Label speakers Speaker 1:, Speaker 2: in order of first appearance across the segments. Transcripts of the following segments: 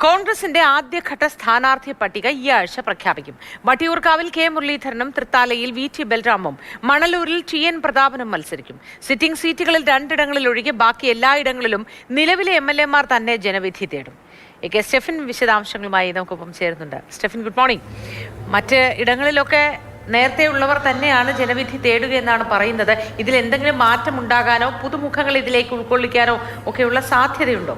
Speaker 1: കോൺഗ്രസിന്റെ ആദ്യഘട്ട സ്ഥാനാർത്ഥി പട്ടിക ഈ ആഴ്ച പ്രഖ്യാപിക്കും. വട്ടിയൂർക്കാവിൽ കെ മുരളീധരനും തൃത്താലയിൽ VT ബൽറാമും മണലൂരിൽ TN പ്രതാപനും മത്സരിക്കും. സിറ്റിംഗ് സീറ്റുകളിൽ 2 ഇടങ്ങളിൽ ഒഴികെ ബാക്കി എല്ലായിടങ്ങളിലും നിലവിലെ MLA-മാർ തന്നെ ജനവിധി തേടും. AK സ്റ്റെഫിൻ വിശദാംശങ്ങളുമായി നമുക്കൊപ്പം ചേരുന്നുണ്ട്. Stephin, good morning. മറ്റ് ഇടങ്ങളിലൊക്കെ നേരത്തെ ഉള്ളവർ തന്നെയാണ് ജനവിധി തേടുക എന്നാണ് പറയുന്നത്. ഇതിൽ എന്തെങ്കിലും മാറ്റം ഉണ്ടാകാനോ പുതുമുഖങ്ങൾ ഇതിലേക്ക് ഉൾക്കൊള്ളിക്കാനോ ഒക്കെയുള്ള സാധ്യതയുണ്ടോ?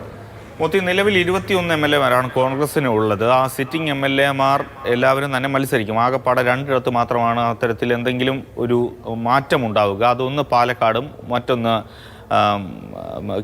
Speaker 2: നിലവിൽ 21 MLA-മാരാണ് കോൺഗ്രസിന് ഉള്ളത്. ആ സിറ്റിംഗ് MLA-മാർ എല്ലാവരും തന്നെ മത്സരിക്കും. ആകെപ്പാടെ 2 ഇടത്ത് മാത്രമാണ് അത്തരത്തിൽ എന്തെങ്കിലും ഒരു മാറ്റം ഉണ്ടാവുക. അതൊന്ന് പാലക്കാടും മറ്റൊന്ന്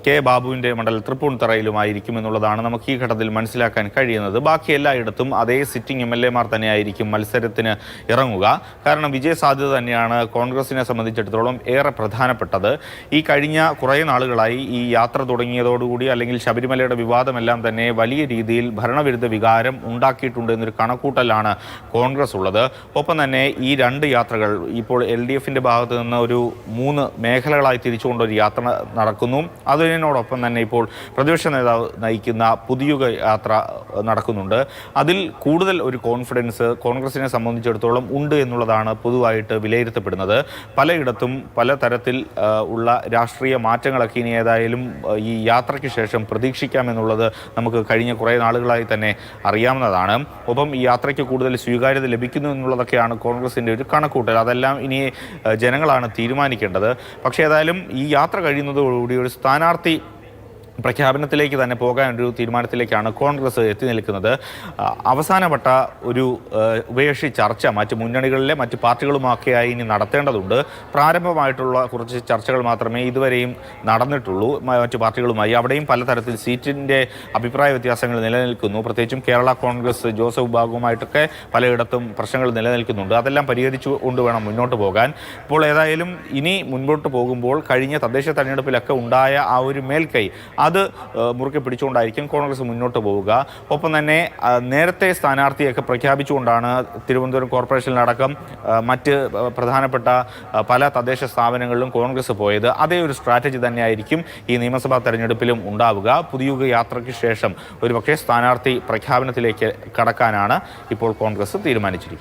Speaker 2: കെ ബാബുവിൻ്റെ മണ്ഡലം തൃപ്പൂണിത്തറയിലുമായിരിക്കും എന്നുള്ളതാണ് നമുക്ക് ഈ ഘട്ടത്തിൽ മനസ്സിലാക്കാൻ കഴിയുന്നത്. ബാക്കി എല്ലായിടത്തും അതേ സിറ്റിംഗ് MLA-മാർ തന്നെയായിരിക്കും മത്സരത്തിന് ഇറങ്ങുക. കാരണം വിജയസാധ്യത തന്നെയാണ് കോൺഗ്രസിനെ സംബന്ധിച്ചിടത്തോളം ഏറെ പ്രധാനപ്പെട്ടത്. ഈ കഴിഞ്ഞ കുറേ നാളുകളായി ഈ യാത്ര തുടങ്ങിയതോടുകൂടി അല്ലെങ്കിൽ ശബരിമലയുടെ വിവാദമെല്ലാം തന്നെ വലിയ രീതിയിൽ ഭരണവിരുദ്ധ വികാരം ഉണ്ടാക്കിയിട്ടുണ്ട് എന്നൊരു കണക്കൂട്ടലാണ് കോൺഗ്രസ് ഉള്ളത്. ഒപ്പം തന്നെ ഈ 2 യാത്രകൾ ഇപ്പോൾ LDF-ൻ്റെ ഭാഗത്ത് നിന്ന് ഒരു 3 മേഖലകളായി തിരിച്ചുകൊണ്ടൊരു യാത്ര നടക്കുന്നു. അതിനോടൊപ്പം തന്നെ ഇപ്പോൾ പ്രതിപക്ഷ നേതാവ് നയിക്കുന്ന പുതുയുഗ യാത്ര നടക്കുന്നുണ്ട്. അതിൽ കൂടുതൽ ഒരു കോൺഫിഡൻസ് കോൺഗ്രസിനെ സംബന്ധിച്ചിടത്തോളം ഉണ്ട് എന്നുള്ളതാണ് പൊതുവായിട്ട് വിലയിരുത്തപ്പെടുന്നത്. പലയിടത്തും പലതരത്തിൽ ഉള്ള രാഷ്ട്രീയ മാറ്റങ്ങളൊക്കെ ഇനി ഏതായാലും ഈ യാത്രയ്ക്ക് ശേഷം പ്രതീക്ഷിക്കാമെന്നുള്ളത് നമുക്ക് കഴിഞ്ഞ കുറേ നാളുകളായി തന്നെ അറിയാവുന്നതാണ്. ഒപ്പം ഈ യാത്രയ്ക്ക് കൂടുതൽ സ്വീകാര്യത ലഭിക്കുന്നു എന്നുള്ളതൊക്കെയാണ് കോൺഗ്രസിൻ്റെ ഒരു കണക്കൂട്ടൽ. അതെല്ലാം ഇനി ജനങ്ങളാണ് തീരുമാനിക്കേണ്ടത്. പക്ഷേ ഏതായാലും ഈ യാത്ര കഴിയുന്നതോടുകൂടി ഒരു സ്ഥാനാർത്ഥി പ്രഖ്യാപനത്തിലേക്ക് തന്നെ പോകാനൊരു തീരുമാനത്തിലേക്കാണ് കോൺഗ്രസ് എത്തി നിൽക്കുന്നത്. അവസാനപ്പെട്ട ഒരു ഉഭയകക്ഷി ചർച്ച മറ്റ് മുന്നണികളിലെ മറ്റ് പാർട്ടികളുമൊക്കെയായി ഇനി നടത്തേണ്ടതുണ്ട്. പ്രാരംഭമായിട്ടുള്ള കുറച്ച് ചർച്ചകൾ മാത്രമേ ഇതുവരെയും നടന്നിട്ടുള്ളൂ മറ്റ് പാർട്ടികളുമായി. അവിടെയും പലതരത്തിൽ സീറ്റിൻ്റെ അഭിപ്രായ വ്യത്യാസങ്ങൾ നിലനിൽക്കുന്നു. പ്രത്യേകിച്ചും കേരള കോൺഗ്രസ് ജോസഫ് വിഭാഗവുമായിട്ടൊക്കെ പലയിടത്തും പ്രശ്നങ്ങൾ നിലനിൽക്കുന്നുണ്ട്. അതെല്ലാം പരിഹരിച്ചു കൊണ്ട് വേണം മുന്നോട്ട് പോകാൻ. ഇപ്പോൾ ഏതായാലും ഇനി മുൻപോട്ട് പോകുമ്പോൾ കഴിഞ്ഞ തദ്ദേശ തെരഞ്ഞെടുപ്പിലൊക്കെ ഉണ്ടായ ആ ഒരു മേൽക്കൈ അത് മുറുകെ പിടിച്ചുകൊണ്ടായിരിക്കും കോൺഗ്രസ് മുന്നോട്ട് പോവുക. ഒപ്പം തന്നെ നേരത്തെ സ്ഥാനാർത്ഥിയൊക്കെ പ്രഖ്യാപിച്ചുകൊണ്ടാണ് തിരുവനന്തപുരം കോർപ്പറേഷനിലടക്കം മറ്റ് പ്രധാനപ്പെട്ട പല തദ്ദേശ സ്ഥാപനങ്ങളിലും കോൺഗ്രസ് പോയത്. അതേ ഒരു സ്ട്രാറ്റജി തന്നെയായിരിക്കും ഈ നിയമസഭാ തെരഞ്ഞെടുപ്പിലും ഉണ്ടാവുക. പുതുയുഗ യാത്രയ്ക്ക് ശേഷം ഒരുപക്ഷെ സ്ഥാനാർത്ഥി പ്രഖ്യാപനത്തിലേക്ക് കടക്കാനാണ് ഇപ്പോൾ കോൺഗ്രസ് തീരുമാനിച്ചിരിക്കുന്നത്.